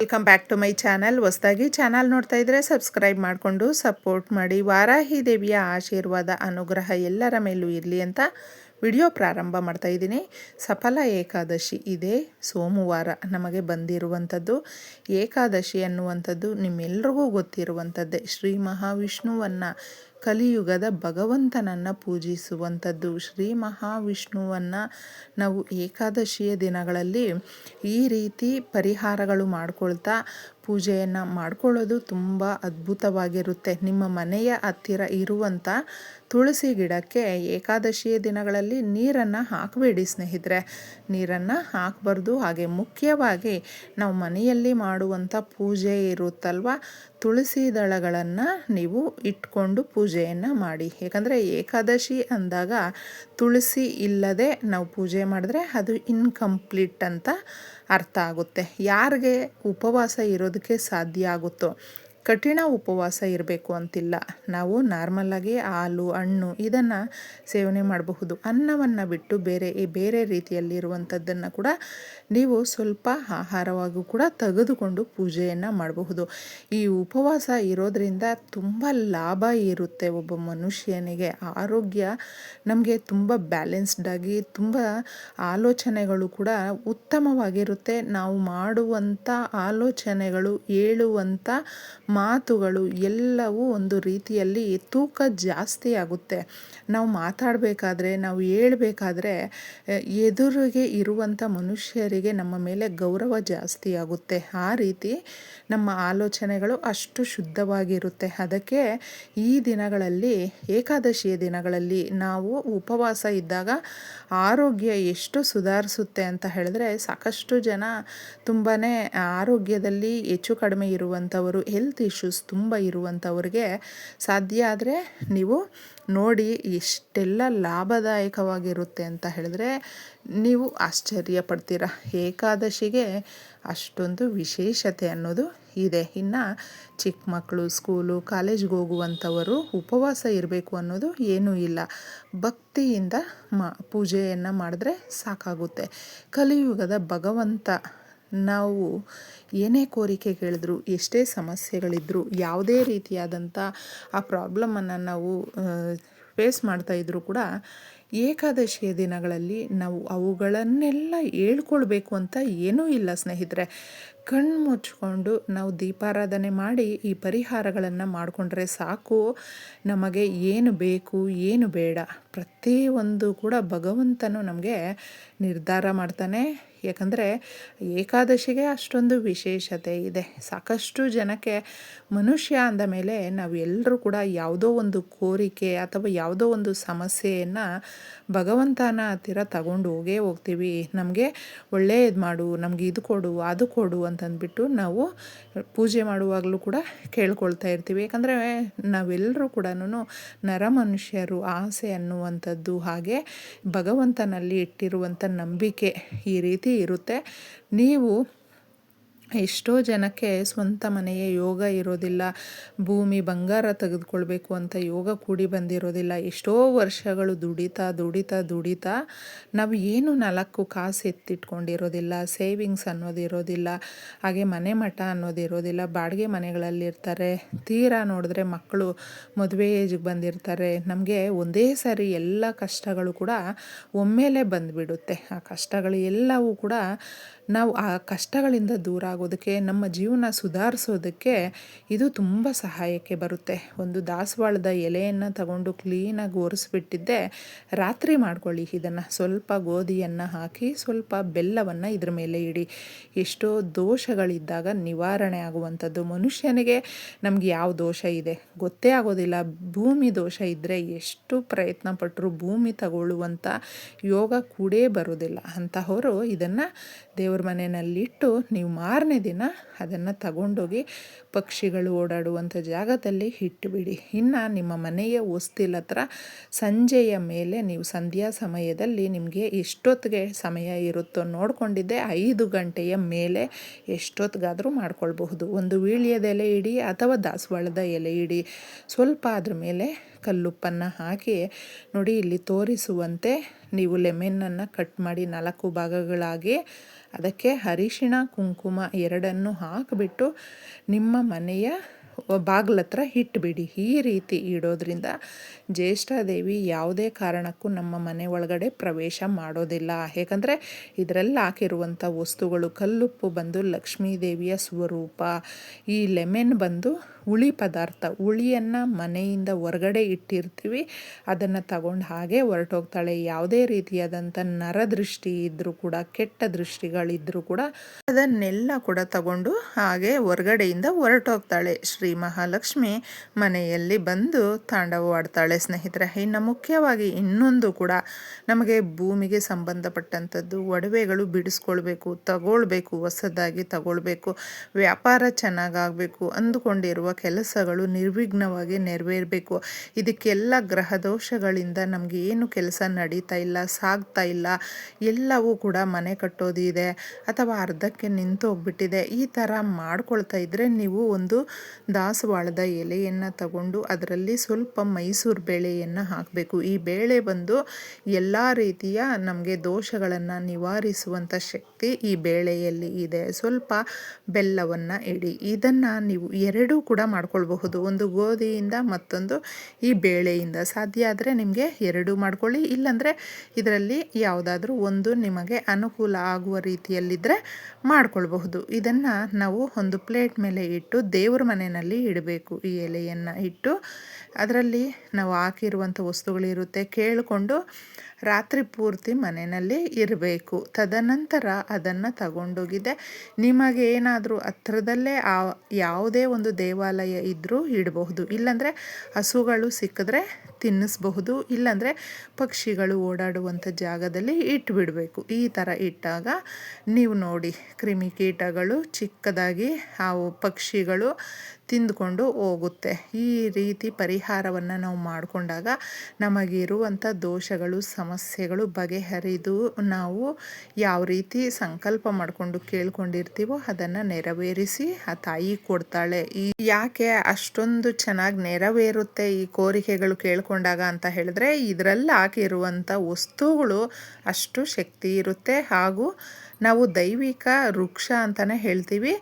Welcome back to my channel. ಹೊಸದಾಗಿ channel ನೋಡ್ತಾ ಇದ್ದರೆ ಸಬ್ಸ್ಕ್ರೈಬ್ ಮಾಡಿಕೊಂಡು ಸಪೋರ್ಟ್ ಮಾಡಿ. ವಾರಾಹಿ ದೇವಿಯ ಆಶೀರ್ವಾದ ಅನುಗ್ರಹ ಎಲ್ಲರ ಮೇಲೂ ಇರಲಿ ಅಂತ ವಿಡಿಯೋ ಪ್ರಾರಂಭ ಮಾಡ್ತಾ ಇದ್ದೀನಿ. ಸಫಲ ಏಕಾದಶಿ ಇದೇ ಸೋಮವಾರ ನಮಗೆ ಬಂದಿರುವಂಥದ್ದು. ಏಕಾದಶಿ ಅನ್ನುವಂಥದ್ದು ನಿಮ್ಮೆಲ್ರಿಗೂ ಗೊತ್ತಿರುವಂಥದ್ದೇ. ಶ್ರೀ ಮಹಾವಿಷ್ಣುವನ್ನು, ಕಲಿಯುಗದ ಭಗವಂತನನ್ನು ಪೂಜಿಸುವಂಥದ್ದು. ಶ್ರೀ ಮಹಾವಿಷ್ಣುವನ್ನು ನಾವು ಏಕಾದಶಿಯ ದಿನಗಳಲ್ಲಿ ಈ ರೀತಿ ಪರಿಹಾರಗಳು ಮಾಡ್ಕೊಳ್ತಾ ಪೂಜೆಯನ್ನು ಮಾಡ್ಕೊಳ್ಳೋದು ತುಂಬ ಅದ್ಭುತವಾಗಿರುತ್ತೆ. ನಿಮ್ಮ ಮನೆಯ ಹತ್ತಿರ ಇರುವಂಥ ತುಳಸಿ ಗಿಡಕ್ಕೆ ಏಕಾದಶಿಯ ದಿನಗಳಲ್ಲಿ ನೀರನ್ನು ಹಾಕಬೇಡಿ ಸ್ನೇಹಿತರೆ, ನೀರನ್ನು ಹಾಕಬಾರ್ದು. ಹಾಗೆ ಮುಖ್ಯವಾಗಿ ನಾವು ಮನೆಯಲ್ಲಿ ಮಾಡುವಂಥ ಪೂಜೆ ಇರುತ್ತಲ್ವ, ತುಳಸಿ ದಳಗಳನ್ನು ನೀವು ಇಟ್ಕೊಂಡು ಪೂಜೆಯನ್ನು ಮಾಡಿ. ಯಾಕಂದರೆ ಏಕಾದಶಿ ಅಂದಾಗ ತುಳಸಿ ಇಲ್ಲದೆ ನಾವು ಪೂಜೆ ಮಾಡಿದ್ರೆ ಅದು ಇನ್ಕಂಪ್ಲೀಟ್ ಅಂತ ಅರ್ಥ ಆಗುತ್ತೆ. ಯಾರಿಗೆ ಉಪವಾಸ ಇರೋದಕ್ಕೆ ಸಾಧ್ಯ ಆಗುತ್ತೋ, ಕಠಿಣ ಉಪವಾಸ ಇರಬೇಕು ಅಂತಿಲ್ಲ. ನಾವು ನಾರ್ಮಲಾಗಿ ಹಾಲು, ಹಣ್ಣು ಇದನ್ನು ಸೇವನೆ ಮಾಡಬಹುದು. ಅನ್ನವನ್ನು ಬಿಟ್ಟು ಬೇರೆ ರೀತಿಯಲ್ಲಿರುವಂಥದ್ದನ್ನು ಕೂಡ ನೀವು ಸ್ವಲ್ಪ ಆಹಾರವಾಗೂ ಕೂಡ ತೆಗೆದುಕೊಂಡು ಪೂಜೆಯನ್ನು ಮಾಡಬಹುದು. ಈ ಉಪವಾಸ ಇರೋದರಿಂದ ತುಂಬ ಲಾಭ ಇರುತ್ತೆ. ಒಬ್ಬ ಮನುಷ್ಯನಿಗೆ ಆರೋಗ್ಯ ನಮಗೆ ತುಂಬ ಬ್ಯಾಲೆನ್ಸ್ಡಾಗಿ, ತುಂಬ ಆಲೋಚನೆಗಳು ಕೂಡ ಉತ್ತಮವಾಗಿರುತ್ತೆ. ನಾವು ಮಾಡುವಂಥ ಆಲೋಚನೆಗಳು, ಹೇಳುವಂಥ ಮಾತುಗಳು ಎಲ್ಲವೂ ಒಂದು ರೀತಿಯಲ್ಲಿ ತೂಕ ಜಾಸ್ತಿ ಆಗುತ್ತೆ. ನಾವು ಮಾತಾಡಬೇಕಾದ್ರೆ, ನಾವು ಹೇಳಬೇಕಾದ್ರೆ ಎದುರಿಗೆ ಇರುವಂಥ ಮನುಷ್ಯರಿಗೆ ನಮ್ಮ ಮೇಲೆ ಗೌರವ ಜಾಸ್ತಿ ಆಗುತ್ತೆ. ಆ ರೀತಿ ನಮ್ಮ ಆಲೋಚನೆಗಳು ಅಷ್ಟು ಶುದ್ಧವಾಗಿರುತ್ತೆ. ಅದಕ್ಕೆ ಈ ದಿನಗಳಲ್ಲಿ, ಏಕಾದಶಿಯ ದಿನಗಳಲ್ಲಿ ನಾವು ಉಪವಾಸ ಇದ್ದಾಗ ಆರೋಗ್ಯ ಎಷ್ಟು ಸುಧಾರಿಸುತ್ತೆ ಅಂತ ಹೇಳಿದ್ರೆ, ಸಾಕಷ್ಟು ಜನ ತುಂಬಾ ಆರೋಗ್ಯದಲ್ಲಿ ಹೆಚ್ಚು ಕಡಿಮೆ ಇರುವಂಥವರು, ಹೆಲ್ತ್ ಇಶ್ಯೂಸ್ ತುಂಬ ಇರುವಂಥವ್ರಿಗೆ ಸಾಧ್ಯ ಆದರೆ ನೀವು ನೋಡಿ ಎಷ್ಟೆಲ್ಲ ಲಾಭದಾಯಕವಾಗಿರುತ್ತೆ ಅಂತ ಹೇಳಿದ್ರೆ ನೀವು ಆಶ್ಚರ್ಯ ಪಡ್ತೀರ. ಏಕಾದಶಿಗೆ ಅಷ್ಟೊಂದು ವಿಶೇಷತೆ ಅನ್ನೋದು ಇದೆ. ಇನ್ನು ಚಿಕ್ಕ ಮಕ್ಕಳು, ಸ್ಕೂಲು, ಕಾಲೇಜ್ಗೆ ಹೋಗುವಂಥವರು ಉಪವಾಸ ಇರಬೇಕು ಅನ್ನೋದು ಏನೂ ಇಲ್ಲ. ಭಕ್ತಿಯಿಂದ ಪೂಜೆಯನ್ನು ಮಾಡಿದ್ರೆ ಸಾಕಾಗುತ್ತೆ. ಕಲಿಯುಗದ ಭಗವಂತ ನಾವು ಏನೇ ಕೋರಿಕೆ ಕೇಳಿದ್ರು, ಎಷ್ಟೇ ಸಮಸ್ಯೆಗಳಿದ್ದರೂ, ಯಾವುದೇ ರೀತಿಯಾದಂಥ ಆ ಪ್ರಾಬ್ಲಮನ್ನು ನಾವು ಫೇಸ್ ಮಾಡ್ತಾಯಿದ್ರು ಕೂಡ ಏಕಾದಶಿಯ ದಿನಗಳಲ್ಲಿ ನಾವು ಅವುಗಳನ್ನೆಲ್ಲ ಹೇಳ್ಕೊಳ್ಬೇಕು ಅಂತ ಏನೂ ಇಲ್ಲ ಸ್ನೇಹಿತರೆ. ಕಣ್ಣು ಮುಚ್ಕೊಂಡು ನಾವು ದೀಪಾರಾಧನೆ ಮಾಡಿ ಈ ಪರಿಹಾರಗಳನ್ನು ಮಾಡಿಕೊಂಡ್ರೆ ಸಾಕು. ನಮಗೆ ಏನು ಬೇಕು, ಏನು ಬೇಡ, ಪ್ರತಿಯೊಂದು ಕೂಡ ಭಗವಂತನು ನಮಗೆ ನಿರ್ಧಾರ ಮಾಡ್ತಾನೆ. ಯಾಕಂದರೆ ಏಕಾದಶಿಗೆ ಅಷ್ಟೊಂದು ವಿಶೇಷತೆ ಇದೆ. ಸಾಕಷ್ಟು ಜನಕ್ಕೆ ಮನುಷ್ಯ ಅಂದ ಮೇಲೆ ನಾವು ಎಲ್ಲರೂ ಕೂಡ ಯಾವುದೋ ಒಂದು ಕೋರಿಕೆ ಅಥವಾ ಯಾವುದೋ ಒಂದು ಸಮಸ್ಯೆಯನ್ನು ಭಗವಂತನ ಹತ್ತಿರ ತಗೊಂಡು ಹೋಗ್ತೀವಿ. ನಮಗೆ ಒಳ್ಳೆಯದು ಮಾಡು, ನಮಗೆ ಇದು ಕೊಡು, ಅದು ಕೊಡು ಅಂತಂದ್ಬಿಟ್ಟು ನಾವು ಪೂಜೆ ಮಾಡುವಾಗಲೂ ಕೂಡ ಕೇಳ್ಕೊಳ್ತಾ ಇರ್ತೀವಿ. ಯಾಕಂದರೆ ನಾವೆಲ್ಲರೂ ಕೂಡ ನರಮನುಷ್ಯರು, ಆಸೆ ಅನ್ನುವಂಥದ್ದು ಹಾಗೆ ಭಗವಂತನಲ್ಲಿ ಇಟ್ಟಿರುವಂಥ ನಂಬಿಕೆ ಈ ರೀತಿ ಇರುತ್ತೆ. ನೀವು ಎಷ್ಟೋ ಜನಕ್ಕೆ ಸ್ವಂತ ಮನೆಯ ಯೋಗ ಇರೋದಿಲ್ಲ, ಭೂಮಿ ಬಂಗಾರ ತೆಗೆದುಕೊಳ್ಬೇಕು ಅಂತ ಯೋಗ ಕೂಡಿ ಬಂದಿರೋದಿಲ್ಲ. ಎಷ್ಟೋ ವರ್ಷಗಳು ದುಡಿತಾ ನಾವು ಏನು 4 ಕಾಸು ಎತ್ತಿಟ್ಕೊಂಡಿರೋದಿಲ್ಲ, ಸೇವಿಂಗ್ಸ್ ಅನ್ನೋದಿರೋದಿಲ್ಲ, ಹಾಗೆ ಮನೆ ಮಠ ಅನ್ನೋದಿರೋದಿಲ್ಲ. ಬಾಡಿಗೆ ಮನೆಗಳಲ್ಲಿರ್ತಾರೆ. ತೀರಾ ನೋಡಿದ್ರೆ ಮಕ್ಕಳು ಮದುವೆ ಏಜಿಗೆ ಬಂದಿರ್ತಾರೆ. ನಮಗೆ ಒಂದೇ ಸಾರಿ ಎಲ್ಲ ಕಷ್ಟಗಳು ಕೂಡ ಒಮ್ಮೆಲೇ ಬಂದುಬಿಡುತ್ತೆ. ಆ ಕಷ್ಟಗಳು ಎಲ್ಲವೂ ಕೂಡ ನಾವು ಆ ಕಷ್ಟಗಳಿಂದ ದೂರ ಆಗೋದಕ್ಕೆ, ನಮ್ಮ ಜೀವನ ಸುಧಾರಿಸೋದಕ್ಕೆ ಇದು ತುಂಬ ಸಹಾಯಕ್ಕೆ ಬರುತ್ತೆ. ಒಂದು ದಾಸವಾಳದ ಎಲೆಯನ್ನು ತಗೊಂಡು ಕ್ಲೀನಾಗಿ ಒರೆಸ್ಬಿಟ್ಟಿದ್ದೆ ರಾತ್ರಿ ಮಾಡ್ಕೊಳ್ಳಿ. ಇದನ್ನು ಸ್ವಲ್ಪ ಗೋಧಿಯನ್ನು ಹಾಕಿ ಸ್ವಲ್ಪ ಬೆಲ್ಲವನ್ನು ಇದ್ರ ಮೇಲೆ ಇಡಿ. ಎಷ್ಟೋ ದೋಷಗಳಿದ್ದಾಗ ನಿವಾರಣೆ ಆಗುವಂಥದ್ದು. ಮನುಷ್ಯನಿಗೆ ನಮಗೆ ಯಾವ ದೋಷ ಇದೆ ಗೊತ್ತೇ ಆಗೋದಿಲ್ಲ. ಭೂಮಿ ದೋಷ ಇದ್ದರೆ ಎಷ್ಟು ಪ್ರಯತ್ನ ಪಟ್ಟರು ಭೂಮಿ ತಗೊಳ್ಳುವಂಥ ಯೋಗ ಕೂಡೇ ಬರೋದಿಲ್ಲ. ಅಂತಹವರು ಇದನ್ನು ದೇವ್ರ ಮನೆಯಲ್ಲಿಟ್ಟು ನೀವು ಮಾರನೇ ದಿನ ಅದನ್ನು ತಗೊಂಡೋಗಿ ಪಕ್ಷಿಗಳು ಓಡಾಡುವಂಥ ಜಾಗದಲ್ಲಿ ಇಟ್ಟುಬಿಡಿ. ಇನ್ನು ನಿಮ್ಮ ಮನೆಯ ಹೊಸ್ತಿಲ ಹತ್ರ ಸಂಜೆಯ ಮೇಲೆ ನೀವು ಸಂಧ್ಯಾ ಸಮಯದಲ್ಲಿ ನಿಮಗೆ ಎಷ್ಟೊತ್ತಿಗೆ ಸಮಯ ಇರುತ್ತೋ ನೋಡಿಕೊಂಡಿದ್ದೆ 5 ಗಂಟೆಯ ಮೇಲೆ ಎಷ್ಟೊತ್ತಿಗಾದರೂ ಮಾಡ್ಕೊಳ್ಬಹುದು. ಒಂದು ವೀಳ್ಯದ ಎಲೆ ಇಡಿ ಅಥವಾ ದಾಸವಾಳದ ಎಲೆ ಇಡಿ. ಸ್ವಲ್ಪ ಅದ್ರ ಮೇಲೆ ಕಲ್ಲುಪ್ಪನ್ನು ಹಾಕಿ ನೋಡಿ, ಇಲ್ಲಿ ತೋರಿಸುವಂತೆ ನೀವು ಲೆಮನ್ನನ್ನು ಕಟ್ ಮಾಡಿ 4 ಭಾಗಗಳಾಗಿ ಅದಕ್ಕೆ ಅರಿಶಿಣ ಕುಂಕುಮ ಎರಡನ್ನು ಹಾಕಿಬಿಟ್ಟು ನಿಮ್ಮ ಮನೆಯ ಬಾಗಿಲ ಹತ್ರ ಇಟ್ಬಿಡಿ. ಈ ರೀತಿ ಇಡೋದ್ರಿಂದ ಜ್ಯೇಷ್ಠಾದೇವಿ ಯಾವುದೇ ಕಾರಣಕ್ಕೂ ನಮ್ಮ ಮನೆ ಒಳಗಡೆ ಪ್ರವೇಶ ಮಾಡೋದಿಲ್ಲ. ಏಕೆಂದರೆ ಇದರಲ್ಲಿ ಹಾಕಿರುವಂಥ ವಸ್ತುಗಳು, ಕಲ್ಲುಪ್ಪು ಬಂದು ಲಕ್ಷ್ಮೀ ದೇವಿಯ ಸ್ವರೂಪ, ಈ ಲೆಮನ್ ಬಂದು ಹುಳಿ ಪದಾರ್ಥ, ಹುಳಿಯನ್ನು ಮನೆಯಿಂದ ಹೊರಗಡೆ ಇಟ್ಟಿರ್ತೀವಿ, ಅದನ್ನು ತಗೊಂಡು ಹಾಗೆ ಹೊರಟೋಗ್ತಾಳೆ. ಯಾವುದೇ ರೀತಿಯಾದಂಥ ನರದೃಷ್ಟಿ ಇದ್ದರೂ ಕೂಡ, ಕೆಟ್ಟ ದೃಷ್ಟಿಗಳಿದ್ದರೂ ಕೂಡ ಅದನ್ನೆಲ್ಲ ಕೂಡ ತಗೊಂಡು ಹಾಗೆ ಹೊರಗಡೆಯಿಂದ ಹೊರಟೋಗ್ತಾಳೆ. ಶ್ರೀ ಮಹಾಲಕ್ಷ್ಮಿ ಮನೆಯಲ್ಲಿ ಬಂದು ತಾಂಡವವಾಡ್ತಾಳೆ ಸ್ನೇಹಿತರೆ. ಇನ್ನು ಮುಖ್ಯವಾಗಿ ಇನ್ನೊಂದು ಕೂಡ, ನಮಗೆ ಭೂಮಿಗೆ ಸಂಬಂಧಪಟ್ಟಂಥದ್ದು ಒಡವೆಗಳು ಬಿಡಿಸ್ಕೊಳ್ಬೇಕು, ತಗೊಳ್ಬೇಕು, ಹೊಸದಾಗಿ ತಗೊಳ್ಬೇಕು, ವ್ಯಾಪಾರ ಚೆನ್ನಾಗಾಗಬೇಕು ಅಂದುಕೊಂಡಿರುವ ಕೆಲಸಗಳು ನಿರ್ವಿಘ್ನವಾಗಿ ನೆರವೇರಬೇಕು. ಇದಕ್ಕೆಲ್ಲ ಗ್ರಹ ದೋಷಗಳಿಂದ ನಮಗೆ ಏನು ಕೆಲಸ ನಡೀತಾ ಇಲ್ಲ, ಸಾಗ್ತಾ ಇಲ್ಲ, ಎಲ್ಲವೂ ಕೂಡ ಮನೆ ಕಟ್ಟೋದಿದೆ ಅಥವಾ ಅರ್ಧಕ್ಕೆ ನಿಂತು ಹೋಗ್ಬಿಟ್ಟಿದೆ, ಈ ಥರ ಮಾಡ್ಕೊಳ್ತಾ ಇದ್ದರೆ ನೀವು ಒಂದು ದಾಸವಾಳದ ಎಲೆಯನ್ನು ತಗೊಂಡು ಅದರಲ್ಲಿ ಸ್ವಲ್ಪ ಮೈಸೂರು ಬೇಳೆಯನ್ನು ಹಾಕಬೇಕು. ಈ ಬೇಳೆ ಬಂದು ಎಲ್ಲ ರೀತಿಯ ನಮಗೆ ದೋಷಗಳನ್ನು ನಿವಾರಿಸುವಂಥ ಶಕ್ತಿ ಈ ಬೇಳೆಯಲ್ಲಿ ಇದೆ. ಸ್ವಲ್ಪ ಬೆಲ್ಲವನ್ನು ಇಡಿ. ಇದನ್ನು ನೀವು ಎರಡೂ ಕೂಡ ಮಾಡ್ಕೊಳ್ಬಹುದು, ಒಂದು ಗೋಧಿಯಿಂದ ಮತ್ತೊಂದು ಈ ಬೇಳೆಯಿಂದ. ಸಾಧ್ಯ ಆದರೆ ನಿಮಗೆ ಎರಡೂ ಮಾಡ್ಕೊಳ್ಳಿ, ಇಲ್ಲಾಂದರೆ ಇದರಲ್ಲಿ ಯಾವುದಾದ್ರೂ ಒಂದು ನಿಮಗೆ ಅನುಕೂಲ ಆಗುವ ರೀತಿಯಲ್ಲಿದ್ದರೆ ಮಾಡ್ಕೊಳ್ಬಹುದು. ಇದನ್ನು ನಾವು ಒಂದು ಪ್ಲೇಟ್ ಮೇಲೆ ಇಟ್ಟು ದೇವ್ರ ಮನೆಯಲ್ಲಿ ಇಡಬೇಕು. ಈ ಎಲೆಯನ್ನು ಇಟ್ಟು ಅದರಲ್ಲಿ ನಾವು ಹಾಕಿರುವಂಥ ವಸ್ತುಗಳಿರುತ್ತೆ, ಕೇಳಿಕೊಂಡು ರಾತ್ರಿ ಪೂರ್ತಿ ಮನೆಯಲ್ಲಿ ಇರಬೇಕು. ತದನಂತರ ಅದನ್ನು ತಗೊಂಡೋಗಿದೆ ನಿಮಗೆ ಏನಾದರೂ ಹತ್ರದಲ್ಲೇ ಯಾವುದೇ ಒಂದು ದೇವಾಲಯ ಇದ್ದರೂ ಇಡಬಹುದು, ಇಲ್ಲಾಂದರೆ ಹಸುಗಳು ಸಿಕ್ಕಿದ್ರೆ ತಿನ್ನಿಸಬಹುದು, ಇಲ್ಲಾಂದರೆ ಪಕ್ಷಿಗಳು ಓಡಾಡುವಂಥ ಜಾಗದಲ್ಲಿ ಇಟ್ಟುಬಿಡಬೇಕು. ಈ ಥರ ಇಟ್ಟಾಗ ನೀವು ನೋಡಿ, ಕ್ರಿಮಿಕೀಟಗಳು ಚಿಕ್ಕದಾಗಿ ಆ ಪಕ್ಷಿಗಳು ತಿಂದುಕೊಂಡು ಹೋಗುತ್ತೆ. ಈ ರೀತಿ ಪರಿಹಾರವನ್ನು ನಾವು ಮಾಡಿಕೊಂಡಾಗ ನಮಗಿರುವಂಥ ದೋಷಗಳು, ಸಮಸ್ಯೆಗಳು ಬಗೆಹರಿದು ನಾವು ಯಾವ ರೀತಿ ಸಂಕಲ್ಪ ಮಾಡಿಕೊಂಡು ಕೇಳ್ಕೊಂಡಿರ್ತೀವೋ ಅದನ್ನು ನೆರವೇರಿಸಿ ಆ ತಾಯಿ ಕೊಡ್ತಾಳೆ. ಯಾಕೆ ಅಷ್ಟೊಂದು ಚೆನ್ನಾಗಿ ನೆರವೇರುತ್ತೆ ಈ ಕೋರಿಕೆಗಳು ಕೇಳ್ಕೊಂಡಾಗ ಅಂತ ಹೇಳಿದ್ರೆ, ಇದರಲ್ಲಿ ಹಾಕಿರುವಂಥ ವಸ್ತುಗಳು ಅಷ್ಟು ಶಕ್ತಿ ಇರುತ್ತೆ. ಹಾಗೂ ನಾವು ದೈವಿಕ ವೃಕ್ಷ ಅಂತಲೇ ಹೇಳ್ತೀವಿ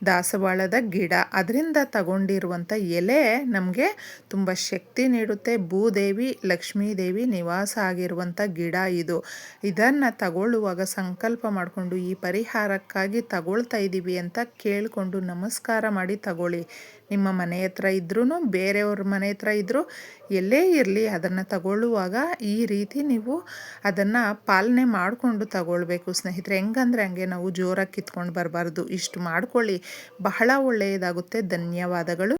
ದಾಸವಾಳದ ಗಿಡ, ಅದರಿಂದ ತಗೊಂಡಿರುವಂಥ ಎಲೆ ನಮಗೆ ತುಂಬ ಶಕ್ತಿ ನೀಡುತ್ತೆ. ಭೂದೇವಿ ಲಕ್ಷ್ಮೀದೇವಿ ನಿವಾಸ ಆಗಿರುವಂಥ ಗಿಡ ಇದು. ಇದನ್ನು ತಗೊಳ್ಳುವಾಗ ಸಂಕಲ್ಪ ಮಾಡಿಕೊಂಡು ಈ ಪರಿಹಾರಕ್ಕಾಗಿ ತಗೊಳ್ತಾ ಇದ್ದೀವಿ ಅಂತ ಕೇಳಿಕೊಂಡು ನಮಸ್ಕಾರ ಮಾಡಿ ತಗೊಳ್ಳಿ. ನಿಮ್ಮ ಮನೆ ಹತ್ರ ಇದ್ರೂ, ಬೇರೆಯವ್ರ ಮನೆ ಹತ್ರ ಇದ್ದರೂ, ಎಲ್ಲೇ ಇರಲಿ ಅದನ್ನು ತಗೊಳ್ಳುವಾಗ ಈ ರೀತಿ ನೀವು ಅದನ್ನು ಪಾಲನೆ ಮಾಡಿಕೊಂಡು ತಗೊಳ್ಬೇಕು ಸ್ನೇಹಿತರೆ. ಹೆಂಗಂದರೆ ಹಂಗೆ ನಾವು ಜೋರಾಗಿ ಕಿತ್ಕೊಂಡು ಬರಬಾರ್ದು. ಇಷ್ಟು ಮಾಡ್ಕೊಳ್ಳಿ, ಬಹಳ ಒಳ್ಳೆಯದಾಗುತ್ತೆ. ಧನ್ಯವಾದಗಳು.